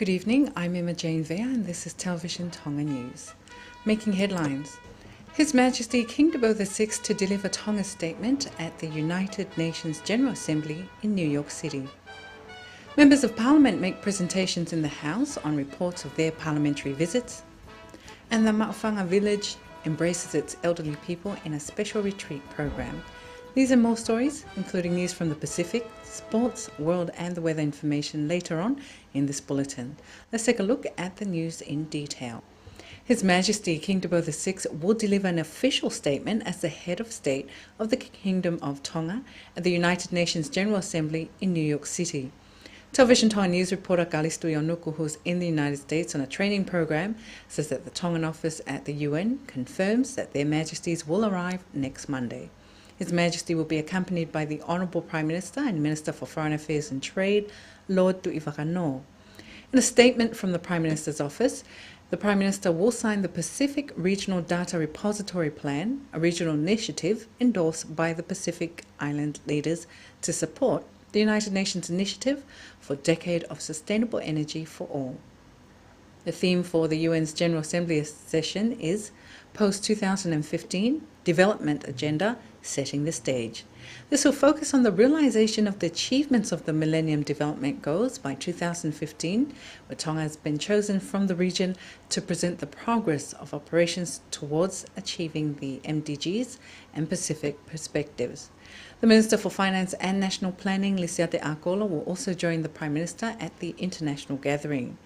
Good evening, I'm Emma Jane Vea and this is Television Tonga News. Making headlines. His Majesty King Teboho VI to deliver Tonga's statement at the United Nations General Assembly in New York City. Members of Parliament make presentations in the House on reports of their parliamentary visits. And the Maofanga village embraces its elderly people in a special retreat program. These and more stories, including news from the Pacific, sports, world and the weather information later on in this bulletin. Let's take a look at the news in detail. His Majesty King Teboho VI will deliver an official statement as the head of state of the Kingdom of Tonga at the United Nations General Assembly in New York City. Television Tonga News reporter Kalisto Yonuku, who's in the United States on a training program, says that the Tongan office at the UN confirms that their Majesties will arrive next Monday. His Majesty will be accompanied by the Honourable Prime Minister and Minister for Foreign Affairs and Trade, Lord Tu'ivakano. In a statement from the Prime Minister's office, the Prime Minister will sign the Pacific Regional Data Repository Plan, a regional initiative endorsed by the Pacific Island leaders to support the United Nations Initiative for a Decade of Sustainable Energy for All. The theme for the UN's General Assembly session is Post-2015 Development Agenda, Setting the Stage. This will focus on the realization of the achievements of the Millennium Development Goals by 2015, where Tonga has been chosen from the region to present the progress of operations towards achieving the MDGs and Pacific perspectives. The Minister for Finance and National Planning, Lisiate Akola, will also join the Prime Minister at the international gathering.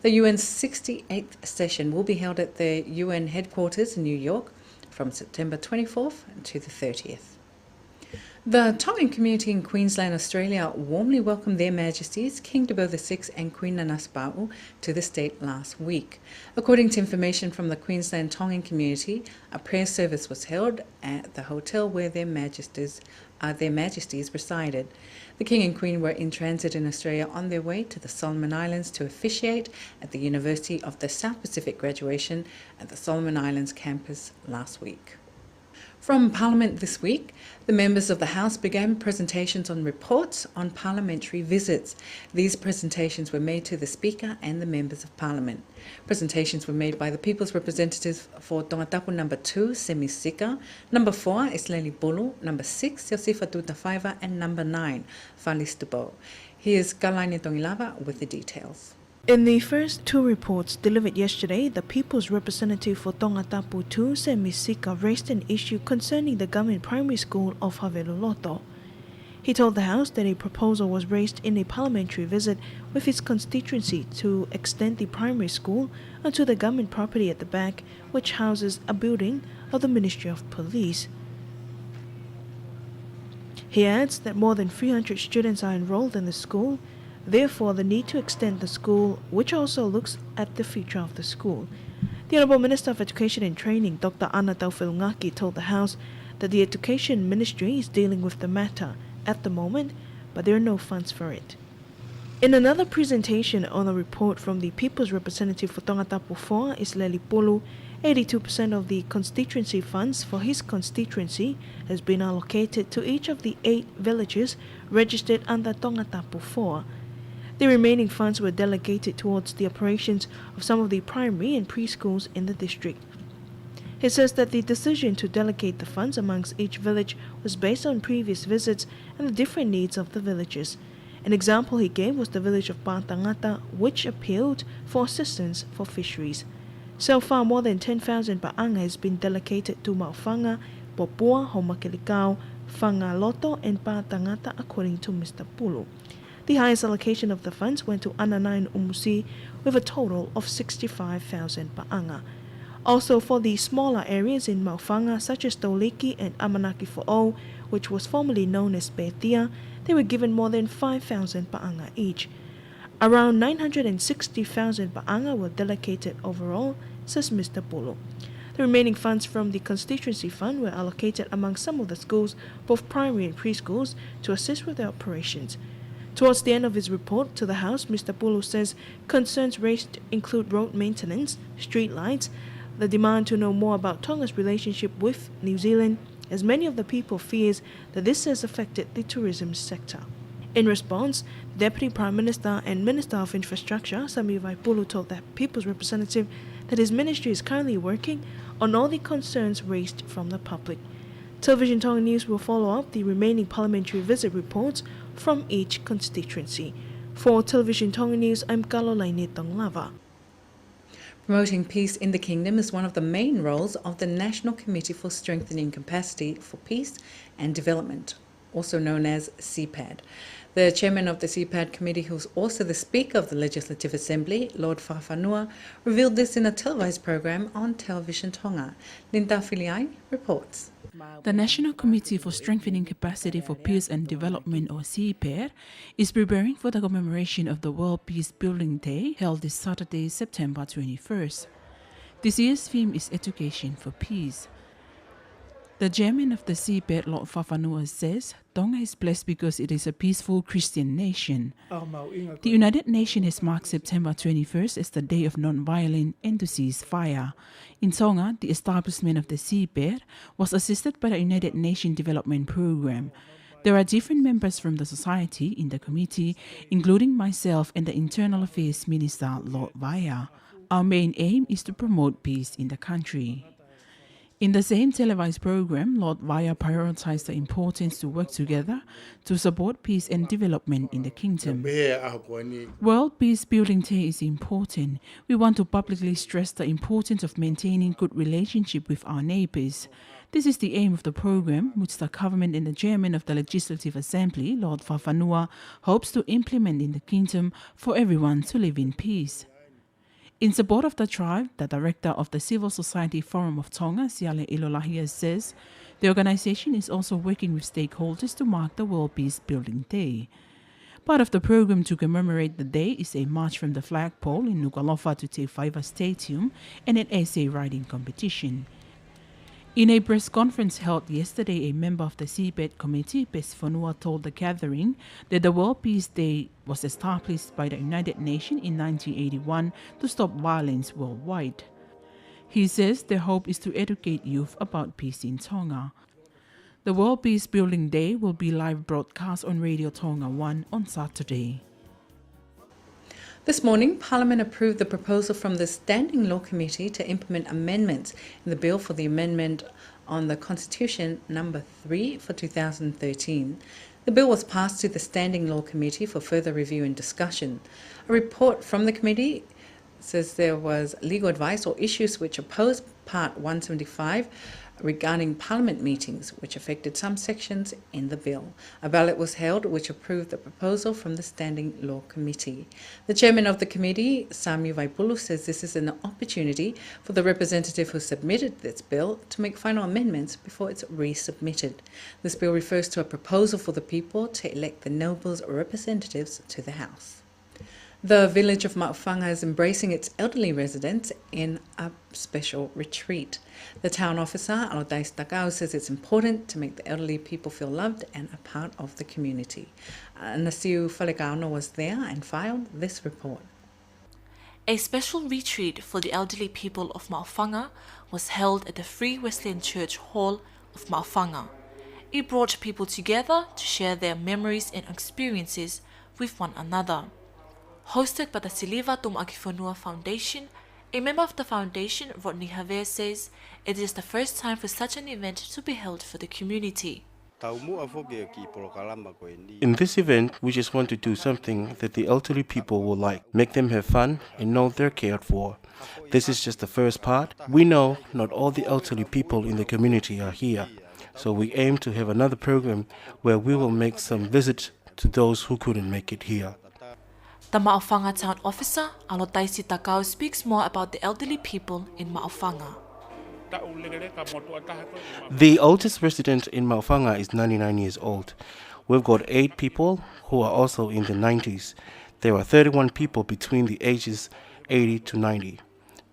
The UN's 68th session will be held at the UN headquarters in New York from September 24th to the 30th. The Tongan community in Queensland, Australia warmly welcomed their Majesties King Teboho VI and Queen Nanasipa'u to the state last week. According to information from the Queensland Tongan community, a prayer service was held at the hotel where their Majesties resided. The King and Queen were in transit in Australia on their way to the Solomon Islands to officiate at the University of the South Pacific graduation at the Solomon Islands campus last week. From Parliament this week, the members of the House began presentations on reports on parliamentary visits. These presentations were made to the Speaker and the members of Parliament. Presentations were made by the People's Representative for Tongatapu number 2, Semi Sika, number 4, Isleli Bulu, number 6, Josifa Tutafaiva, and number 9, Falis Tubo. Here's Kalaini Tongilava with the details. In the first two reports delivered yesterday, the People's Representative for Tongatapu 2, Semi Sika, raised an issue concerning the government primary school of Haveluloto. He told the House that a proposal was raised in a parliamentary visit with his constituency to extend the primary school onto the government property at the back, which houses a building of the Ministry of Police. He adds that more than 300 students are enrolled in the school. Therefore, the need to extend the school, which also looks at the future of the school. The Honourable Minister of Education and Training, Dr. Ana Taufilungaki, told the House that the Education Ministry is dealing with the matter at the moment, but there are no funds for it. In another presentation on a report from the People's Representative for Tongatapu 4, Isleli Bulu, 82% of the constituency funds for his constituency has been allocated to each of the 8 villages registered under Tongatapu 4. The remaining funds were delegated towards the operations of some of the primary and preschools in the district. He says that the decision to delegate the funds amongst each village was based on previous visits and the different needs of the villages. An example he gave was the village of Pa'atangata, which appealed for assistance for fisheries. So far, more than 10,000 ba'anga has been delegated to Maofanga, Popua, Homakelikau, Whangaloto, and Pa'atangata, according to Mr. Pulu. The highest allocation of the funds went to Anana and Umusi, with a total of 65,000 ba'anga. Also, for the smaller areas in Maofanga, such as Tauliki and Amanaki Fo'o, which was formerly known as Betia, they were given more than 5,000 ba'anga each. Around 960,000 ba'anga were delegated overall, says Mr. Pulu. The remaining funds from the constituency fund were allocated among some of the schools, both primary and preschools, to assist with their operations. Towards the end of his report to the House, Mr. Pulu says concerns raised include road maintenance, street lights, the demand to know more about Tonga's relationship with New Zealand, as many of the people fears that this has affected the tourism sector. In response, Deputy Prime Minister and Minister of Infrastructure Sami Vaipulu told the People's Representative that his ministry is currently working on all the concerns raised from the public. Television Tonga News will follow up the remaining parliamentary visit reports from each constituency. For Television Tonga News, I'm Kalolaine Tonglava. Promoting peace in the kingdom is one of the main roles of the National Committee for Strengthening Capacity for Peace and Development, also known as CPAD. The chairman of the CPAD committee, who's also the Speaker of the Legislative Assembly, Lord Fafanua, revealed this in a televised program on Television Tonga. Linda Filiai reports. The National Committee for Strengthening Capacity for Peace and Development, or CPAD, is preparing for the commemoration of the World Peace Building Day held this Saturday, September 21st. This year's theme is Education for Peace. The chairman of the CPAD, Lord Fafanua, says Tonga is blessed because it is a peaceful Christian nation. The United Nations has marked September 21st as the Day of Non-Violent and to Cease Fire. In Tonga, the establishment of the CPAD was assisted by the United Nations Development Programme. There are different members from the society in the committee, including myself and the Internal Affairs Minister, Lord Vaya. Our main aim is to promote peace in the country. In the same televised program, Lord Vaya prioritized the importance to work together to support peace and development in the kingdom. World Peace Building Day is important. We want to publicly stress the importance of maintaining good relationship with our neighbors. This is the aim of the program, which the government and the chairman of the Legislative Assembly, Lord Fafanua, hopes to implement in the kingdom for everyone to live in peace. In support of the tribe, the director of the Civil Society Forum of Tonga, Siale Ilolahia, says the organization is also working with stakeholders to mark the World Peace Building Day. Part of the program to commemorate the day is a march from the flagpole in Nuku'alofa to Te Whaiva Stadium and an essay writing competition. In a press conference held yesterday, a member of the CPAD committee, Bess Fonua, told the gathering that the World Peace Day was established by the United Nations in 1981 to stop violence worldwide. He says their hope is to educate youth about peace in Tonga. The World Peace Building Day will be live broadcast on Radio Tonga 1 on Saturday. This morning, Parliament approved the proposal from the Standing Law Committee to implement amendments in the bill for the amendment on the Constitution number 3 for 2013. The bill was passed to the Standing Law Committee for further review and discussion. A report from the committee says there was legal advice or issues which opposed Part 175 regarding Parliament meetings, which affected some sections in the bill. A ballot was held which approved the proposal from the Standing Law Committee. The chairman of the committee, Sami Vaipulu, says this is an opportunity for the representative who submitted this bill to make final amendments before it's resubmitted. This bill refers to a proposal for the people to elect the nobles or representatives to the House. The village of Maufanga is embracing its elderly residents in a special retreat. The town officer, Alodais Takao, says it's important to make the elderly people feel loved and a part of the community. Nasiu Falekauno was there and filed this report. A special retreat for the elderly people of Maufanga was held at the Free Wesleyan Church Hall of Maufanga. It brought people together to share their memories and experiences with one another. Hosted by the Siliva Tumakifonua Foundation, a member of the foundation, Rodney Haver, says it is the first time for such an event to be held for the community. In this event, we just want to do something that the elderly people will like, make them have fun and know they're cared for. This is just the first part. We know not all the elderly people in the community are here, so we aim to have another program where we will make some visits to those who couldn't make it here. The Maufanga town officer, Alotaisi Takao, speaks more about the elderly people in Maufanga. The oldest resident in Maufanga is 99 years old. We've got 8 people who are also in the 90s. There are 31 people between the ages 80 to 90,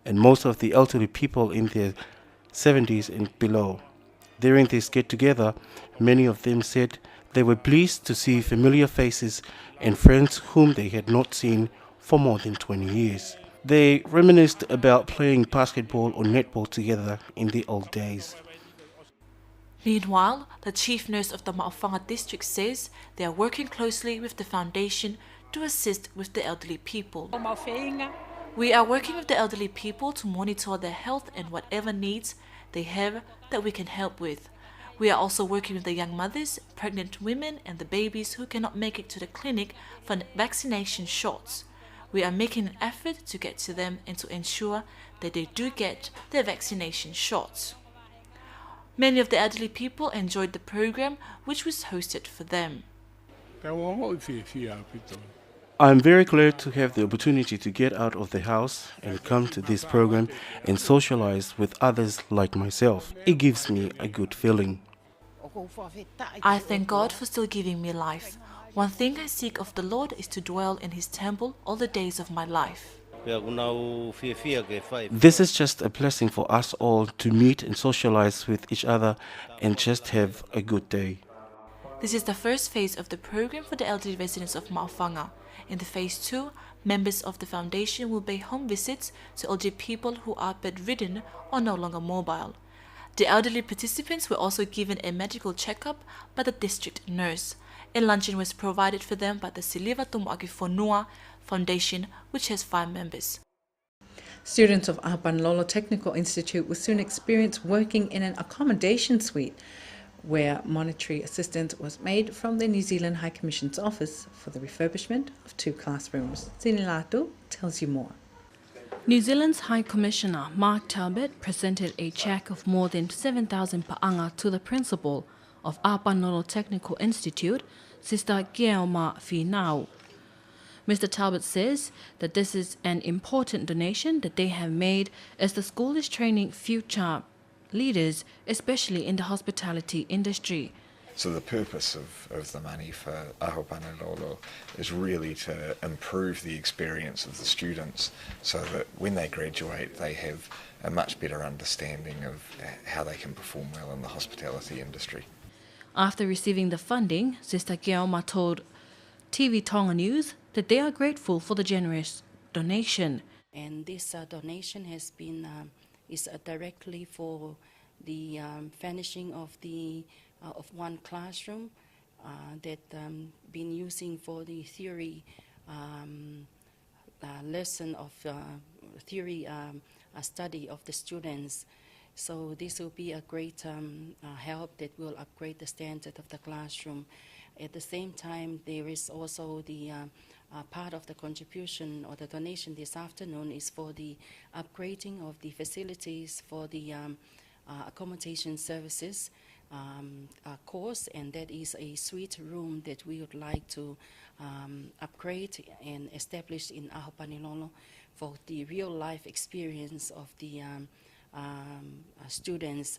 and most of the elderly people in their 70s and below. During this get-together, many of them said they were pleased to see familiar faces and friends whom they had not seen for more than 20 years. They reminisced about playing basketball or netball together in the old days. Meanwhile, the chief nurse of the Maofanga district says they are working closely with the foundation to assist with the elderly people. We are working with the elderly people to monitor their health and whatever needs they have that we can help with. We are also working with the young mothers, pregnant women and the babies who cannot make it to the clinic for vaccination shots. We are making an effort to get to them and to ensure that they do get their vaccination shots. Many of the elderly people enjoyed the program which was hosted for them. I'm very glad to have the opportunity to get out of the house and come to this program and socialize with others like myself. It gives me a good feeling. I thank God for still giving me life. One thing I seek of the Lord is to dwell in His temple all the days of my life. This is just a blessing for us all to meet and socialize with each other and just have a good day. This is the first phase of the program for the elderly residents of Maofanga. In the phase 2, members of the foundation will pay home visits to elderly people who are bedridden or no longer mobile. The elderly participants were also given a medical checkup by the district nurse. A luncheon was provided for them by the Siliva Tumuaki Fonua Foundation, which has 5 members. Students of Ahapanilolo Technical Institute will soon experience working in an accommodation suite where monetary assistance was made from the New Zealand High Commission's office for the refurbishment of 2 classrooms. Sinilatu tells you more. New Zealand's High Commissioner Mark Talbot presented a cheque of more than 7,000 pa'anga to the principal of Ahapanilolo Technical Institute, Sister Guillerma Finau. Mr. Talbot says that this is an important donation that they have made as the school is training future leaders, especially in the hospitality industry. So the purpose of the money for Ahapanilolo is really to improve the experience of the students so that when they graduate they have a much better understanding of how they can perform well in the hospitality industry. After receiving the funding, Sister Guillerma told TV Tonga News that they are grateful for the generous donation. And this donation has been is directly for the finishing of the of 1 classroom that been using for the theory lesson of theory study of the students. So this will be a great help that will upgrade the standard of the classroom. At the same time, there is also the part of the contribution or the donation this afternoon is for the upgrading of the facilities for the accommodation services course, and that is a suite room that we would like to upgrade and establish in Ahapanilolo for the real life experience of the students.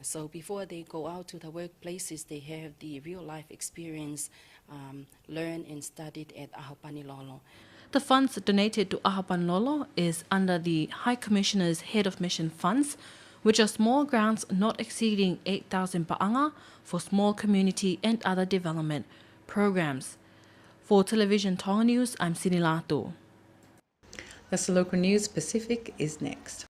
So before they go out to the workplaces, they have the real life experience learned and studied at Ahapanilolo. The funds donated to Ahapanilolo is under the High Commissioner's Head of Mission funds, which are small grants not exceeding 8,000 pa'anga for small community and other development programs. For Television Tonga News, I'm Sinilatu. That's the local news. Pacific is next.